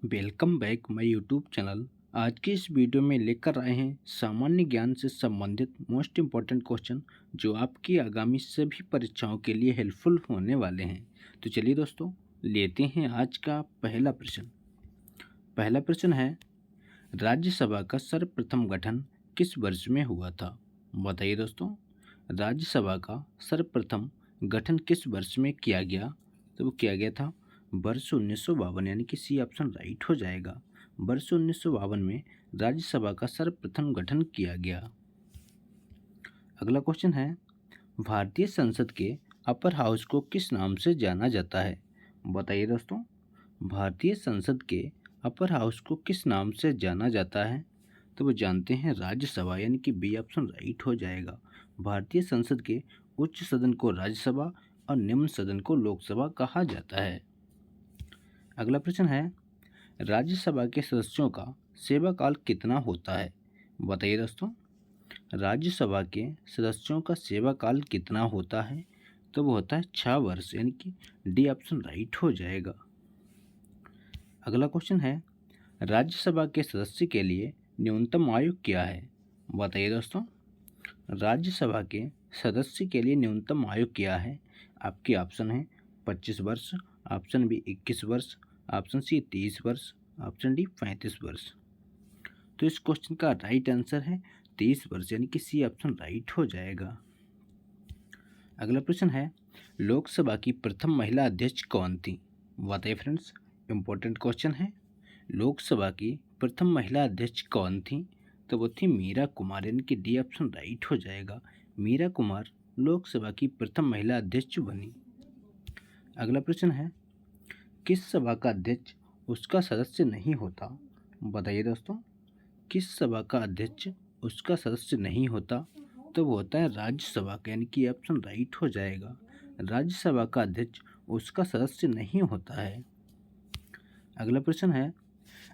Welcome back my YouTube channel. आज के इस वीडियो में लेकर आए हैं सामान्य ज्ञान से संबंधित मोस्ट इम्पॉर्टेंट क्वेश्चन जो आपकी आगामी सभी परीक्षाओं के लिए हेल्पफुल होने वाले हैं। तो चलिए दोस्तों, लेते हैं आज का पहला प्रश्न। पहला प्रश्न है, राज्यसभा का सर्वप्रथम गठन किस वर्ष में हुआ था? बताइए दोस्तों, राज्यसभा का सर्वप्रथम गठन किस वर्ष में किया गया? तो वो किया गया था वर्ष 1952, यानी कि सी ऑप्शन राइट हो जाएगा। वर्ष 1952 में राज्यसभा का सर्वप्रथम गठन किया गया। अगला क्वेश्चन है, भारतीय संसद के अपर हाउस को किस नाम से जाना जाता है? बताइए दोस्तों, भारतीय संसद के अपर हाउस को किस नाम से जाना जाता है? तो वो जानते हैं राज्यसभा, यानी कि बी ऑप्शन राइट हो जाएगा। भारतीय संसद के उच्च सदन को राज्यसभा और निम्न सदन को लोकसभा कहा जाता है। अगला प्रश्न है, राज्यसभा के सदस्यों का सेवा काल कितना होता है? बताइए दोस्तों, राज्यसभा के सदस्यों का सेवा काल कितना होता है? तो वो होता है 6 वर्ष, यानी कि डी ऑप्शन राइट हो जाएगा। अगला क्वेश्चन है, राज्यसभा के सदस्य के लिए न्यूनतम आयु क्या है? बताइए दोस्तों, राज्यसभा के सदस्य के लिए न्यूनतम आयु क्या है? आपके ऑप्शन है 25 वर्ष, ऑप्शन बी 21 वर्ष, ऑप्शन सी 30 वर्ष, ऑप्शन डी 35 वर्ष। तो इस क्वेश्चन का राइट आंसर है 30 वर्ष, यानी कि सी ऑप्शन राइट हो जाएगा। अगला प्रश्न है, लोकसभा की प्रथम महिला अध्यक्ष कौन थी? बताइए फ्रेंड्स, इम्पोर्टेंट क्वेश्चन है। लोकसभा की प्रथम महिला अध्यक्ष कौन थी? तो वो थी मीरा कुमार, यानी कि डी ऑप्शन राइट हो जाएगा। मीरा कुमार लोकसभा की प्रथम महिला अध्यक्ष बनी। अगला प्रश्न है, किस सभा का अध्यक्ष उसका सदस्य नहीं होता? बताइए दोस्तों, किस सभा का अध्यक्ष उसका सदस्य नहीं होता? तो वो होता है राज्यसभा का, यानी कि ऑप्शन राइट हो जाएगा। राज्यसभा का अध्यक्ष उसका सदस्य नहीं होता है। अगला प्रश्न है,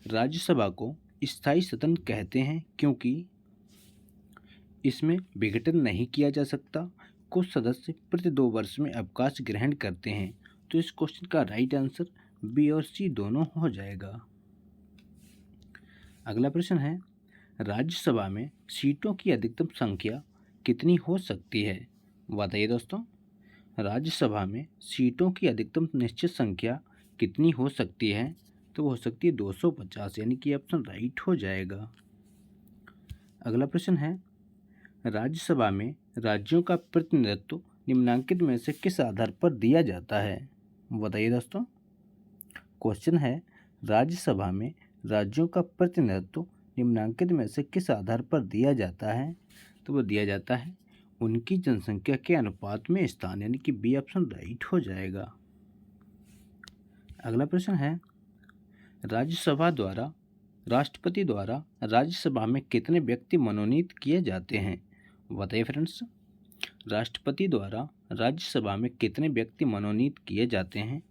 राज्यसभा को स्थायी सदन कहते हैं क्योंकि इसमें विघटन नहीं किया जा सकता, कुछ सदस्य प्रति 2 वर्ष में अवकाश ग्रहण करते हैं। तो इस क्वेश्चन का राइट आंसर बी और सी दोनों हो जाएगा। अगला प्रश्न है, राज्यसभा में सीटों की अधिकतम संख्या कितनी हो सकती है? बताइए दोस्तों, राज्यसभा में सीटों की अधिकतम निश्चित संख्या कितनी हो सकती है? तो वो हो सकती है 250, यानी कि ऑप्शन राइट हो जाएगा। अगला प्रश्न है, राज्यसभा में राज्यों का प्रतिनिधित्व निम्नलिखित में से किस आधार पर दिया जाता है? बताइए दोस्तों, क्वेश्चन है, राज्यसभा में राज्यों का प्रतिनिधित्व निम्नलिखित में से किस आधार पर दिया जाता है? तो वो दिया जाता है उनकी जनसंख्या के अनुपात में स्थान, यानी कि बी ऑप्शन राइट हो जाएगा। अगला प्रश्न है, राज्यसभा द्वारा राष्ट्रपति द्वारा राज्यसभा में कितने व्यक्ति मनोनीत किए जाते हैं? बताइए फ्रेंड्स, राष्ट्रपति द्वारा राज्यसभा में कितने व्यक्ति मनोनीत किए जाते हैं?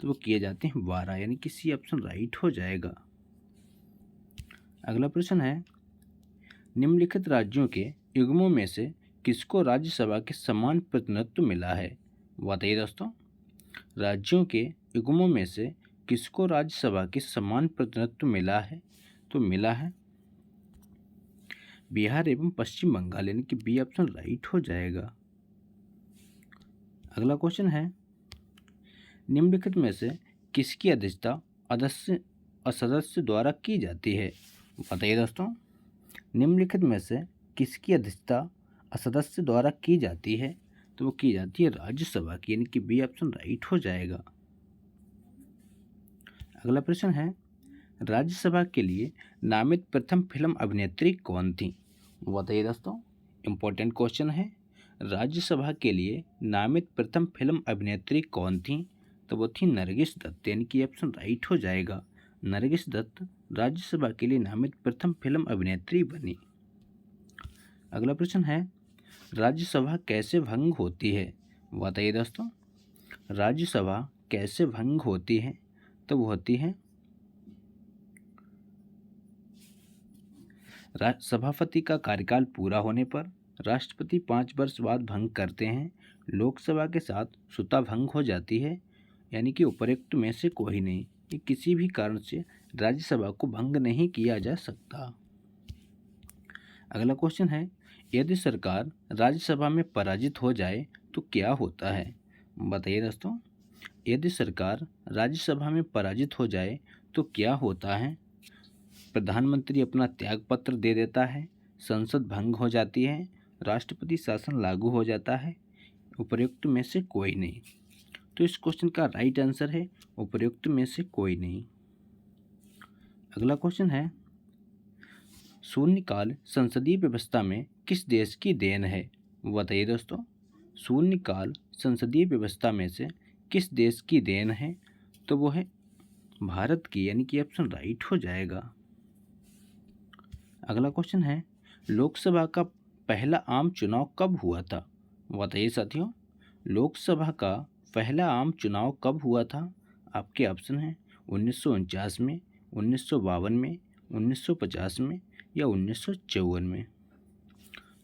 तो वो किए जाते हैं 12, यानी कि सी ऑप्शन राइट हो जाएगा। अगला प्रश्न है, निम्नलिखित राज्यों के युग्मों में से किसको राज्यसभा के समान प्रतिनिधित्व मिला है? बताइए दोस्तों, राज्यों के युग्मों में से किसको राज्यसभा के समान प्रतिनिधित्व मिला है? तो मिला है बिहार एवं पश्चिम बंगाल, यानी कि बी ऑप्शन राइट हो जाएगा। अगला क्वेश्चन है, निम्नलिखित में से किसकी अध्यक्षता सदस्य द्वारा की जाती है? बताइए दोस्तों, निम्नलिखित में से किसकी अध्यक्षता सदस्य द्वारा की जाती है? तो वो की जाती है राज्यसभा की, यानी कि बी ऑप्शन राइट हो जाएगा। अगला प्रश्न है, राज्यसभा के लिए नामित प्रथम फिल्म अभिनेत्री कौन थी? बताइए दोस्तों, इम्पोर्टेंट क्वेश्चन है। राज्यसभा के लिए नामित प्रथम फिल्म अभिनेत्री कौन थी? तो वो थी नरगिस दत्त, यानी कि ऑप्शन राइट हो जाएगा। नरगिस दत्त राज्यसभा के लिए नामित प्रथम फिल्म अभिनेत्री बनी। अगला प्रश्न है, राज्यसभा कैसे भंग होती है? बताइए दोस्तों, राज्यसभा कैसे भंग होती है? तो वो होती है सभापति का कार्यकाल पूरा होने पर, राष्ट्रपति 5 वर्ष बाद भंग करते हैं, लोकसभा के साथ स्वतः भंग हो जाती है, यानी कि उपरोक्त में से कोई नहीं, ये किसी भी कारण से राज्यसभा को भंग नहीं किया जा सकता। अगला क्वेश्चन है, यदि सरकार राज्यसभा में पराजित हो जाए तो क्या होता है? बताइए दोस्तों, यदि सरकार राज्यसभा में पराजित हो जाए तो क्या होता है? प्रधानमंत्री अपना त्याग पत्र दे देता है, संसद भंग हो जाती है, राष्ट्रपति शासन लागू हो जाता है, उपयुक्त में से कोई नहीं। तो इस क्वेश्चन का राइट आंसर है उपयुक्त में से कोई नहीं। अगला क्वेश्चन है, शून्यकाल संसदीय व्यवस्था में किस देश की देन है? बताइए दोस्तों, शून्यकाल संसदीय व्यवस्था में से किस देश की देन है? तो वो है भारत की, यानी कि ऑप्शन राइट हो जाएगा। अगला क्वेश्चन है, लोकसभा का पहला आम चुनाव कब हुआ था? बताइए साथियों, लोकसभा का पहला आम चुनाव कब हुआ था? आपके ऑप्शन हैं 1949 में, 1952 में, 1950 में या 1954 में।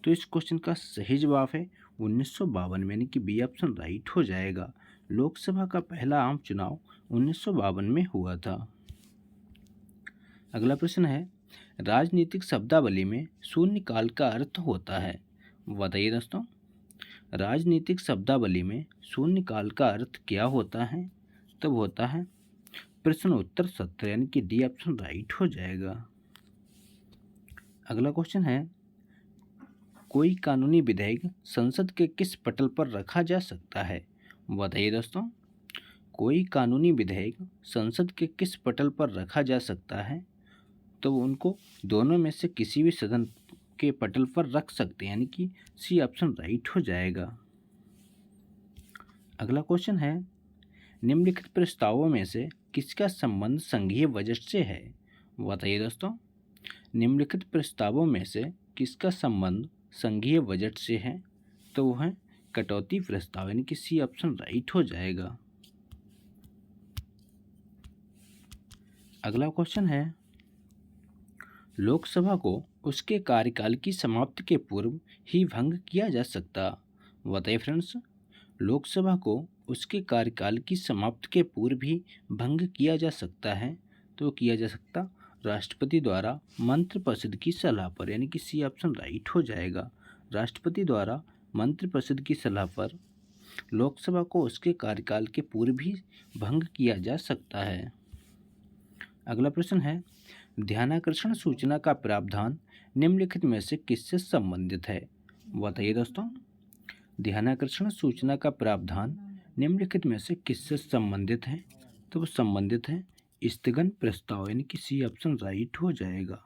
तो इस क्वेश्चन का सही जवाब है 1952 में, यानी कि बी ऑप्शन राइट हो जाएगा। लोकसभा का पहला आम चुनाव 1952 में हुआ था। अगला प्रश्न है, राजनीतिक शब्दावली में शून्यकाल का अर्थ होता है? बताइए दोस्तों, राजनीतिक शब्दावली में शून्यकाल का अर्थ क्या होता है? तब होता है प्रश्न उत्तर सत्र, यानी कि डी ऑप्शन राइट हो जाएगा। अगला क्वेश्चन है, कोई कानूनी विधेयक संसद के किस पटल पर रखा जा सकता है? बताइए दोस्तों, कोई कानूनी विधेयक संसद के किस पटल पर रखा जा सकता है? तो उनको दोनों में से किसी भी सदन के पटल पर रख सकते हैं, यानी कि सी ऑप्शन राइट हो जाएगा। अगला क्वेश्चन है, निम्नलिखित प्रस्तावों में से किसका संबंध संघीय बजट से है? बताइए दोस्तों, निम्नलिखित प्रस्तावों में से किसका संबंध संघीय बजट से है? तो वो है कटौती प्रस्ताव, यानी कि सी ऑप्शन राइट हो जाएगा। अगला क्वेश्चन है, लोकसभा को उसके कार्यकाल की समाप्ति के पूर्व ही भंग किया जा सकता? बताइए फ्रेंड्स, लोकसभा को उसके कार्यकाल की समाप्ति के पूर्व ही भंग किया जा सकता है? तो किया जा सकता राष्ट्रपति द्वारा मंत्रिपरिषद की सलाह पर, यानी कि सी ऑप्शन राइट हो जाएगा। राष्ट्रपति द्वारा मंत्रिपरिषद की सलाह पर लोकसभा को उसके कार्यकाल के पूर्व ही भंग किया जा सकता है। अगला प्रश्न है, ध्यानाकर्षण सूचना का प्रावधान निम्नलिखित में से किससे संबंधित है? बताइए दोस्तों, ध्यानाकर्षण सूचना का प्रावधान निम्नलिखित में से किससे संबंधित है? तो वो संबंधित है स्थगन प्रस्ताव, यानी कि सी ऑप्शन राइट हो जाएगा।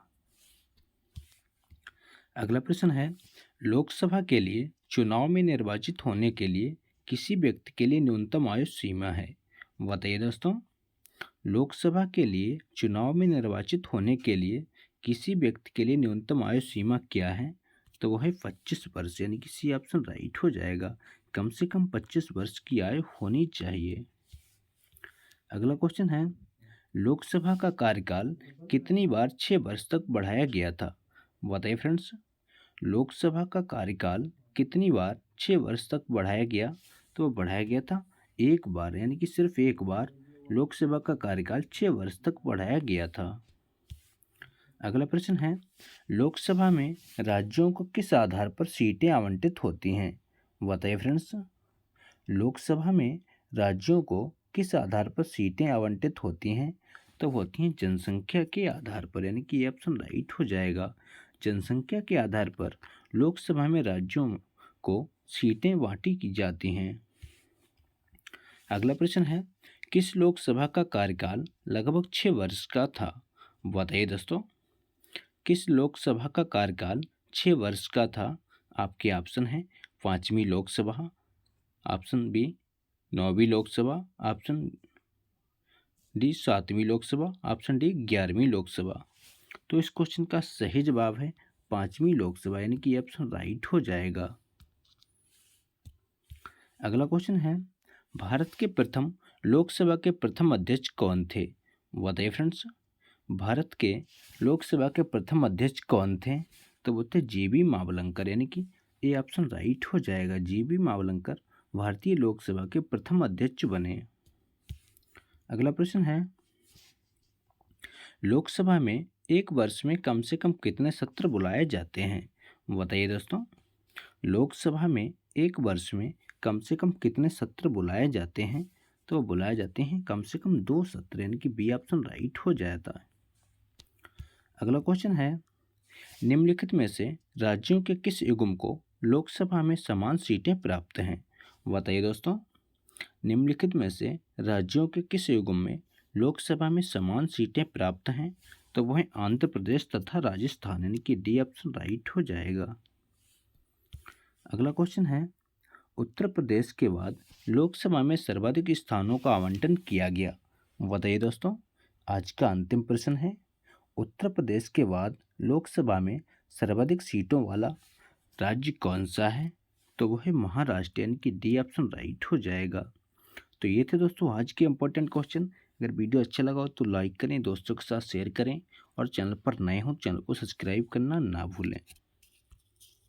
अगला प्रश्न है, लोकसभा के लिए चुनाव में निर्वाचित होने के लिए किसी व्यक्ति के लिए न्यूनतम आयु सीमा है? बताइए दोस्तों, लोकसभा के लिए चुनाव में निर्वाचित होने के लिए किसी व्यक्ति के लिए न्यूनतम आयु सीमा क्या है? तो वह है 25 वर्ष, यानी कि सी ऑप्शन राइट हो जाएगा। कम से कम 25 वर्ष की आयु होनी चाहिए। अगला क्वेश्चन है, लोकसभा का कार्यकाल कितनी बार 6 वर्ष तक बढ़ाया गया था? बताइए फ्रेंड्स, लोकसभा का कार्यकाल कितनी बार 6 वर्ष तक बढ़ाया गया? तो बढ़ाया गया था एक बार, यानी कि सिर्फ एक बार लोकसभा का कार्यकाल 6 वर्ष तक बढ़ाया गया था। अगला प्रश्न है, लोकसभा में राज्यों को किस आधार पर सीटें आवंटित होती हैं? बताइए फ्रेंड्स, लोकसभा में राज्यों को किस आधार पर सीटें आवंटित होती हैं? तो होती हैं जनसंख्या के आधार पर, यानी कि ये ऑप्शन राइट हो जाएगा। जनसंख्या के आधार पर लोकसभा में राज्यों को सीटें बांटी की जाती हैं। अगला प्रश्न है, किस लोकसभा का कार्यकाल लगभग 6 वर्ष का था? बताइए दोस्तों, किस लोकसभा का कार्यकाल 6 वर्ष का था? आपके ऑप्शन हैं 5वीं लोकसभा, ऑप्शन बी 9वीं लोकसभा, ऑप्शन डी 7वीं लोकसभा, ऑप्शन डी 11वीं लोकसभा। तो इस क्वेश्चन का सही जवाब है 5वीं लोकसभा, यानी कि ऑप्शन राइट हो जाएगा। अगला क्वेश्चन है, भारत के प्रथम लोकसभा के प्रथम अध्यक्ष कौन थे? बताइए फ्रेंड्स, भारत के लोकसभा के प्रथम अध्यक्ष कौन थे? तो वो थे जी.बी. मावलंकर, यानी कि ये ऑप्शन राइट हो जाएगा। जी.बी. मावलंकर भारतीय लोकसभा के प्रथम अध्यक्ष बने। अगला प्रश्न है, लोकसभा में एक वर्ष में कम से कम कितने सत्र बुलाए जाते हैं? बताइए दोस्तों। लोकसभा में एक वर्ष में कम से कम कितने सत्र बुलाए जाते हैं? तो बुलाए जाते हैं कम से कम 2 सत्र, यानी कि बी ऑप्शन राइट हो जाता है। अगला क्वेश्चन है, निम्नलिखित में से राज्यों के किस युग्म को लोकसभा में समान सीटें प्राप्त हैं? बताइए दोस्तों। निम्नलिखित में से राज्यों के किस युग्म में लोकसभा में समान सीटें प्राप्त हैं? तो वह आंध्र प्रदेश तथा राजस्थान, यानी कि डी ऑप्शन राइट हो जाएगा। अगला क्वेश्चन है, उत्तर प्रदेश के बाद लोकसभा में सर्वाधिक स्थानों का आवंटन किया गया। बताइए दोस्तों। आज का अंतिम प्रश्न है, उत्तर प्रदेश के बाद लोकसभा में सर्वाधिक सीटों वाला राज्य कौन सा है? तो वह है महाराष्ट्र, यानी कि डी ऑप्शन राइट हो जाएगा। तो ये थे दोस्तों आज के इंपॉर्टेंट क्वेश्चन। अगर वीडियो अच्छा लगा हो तो लाइक करें, दोस्तों के साथ शेयर करें और चैनल पर नए हो चैनल को सब्सक्राइब करना ना भूलें।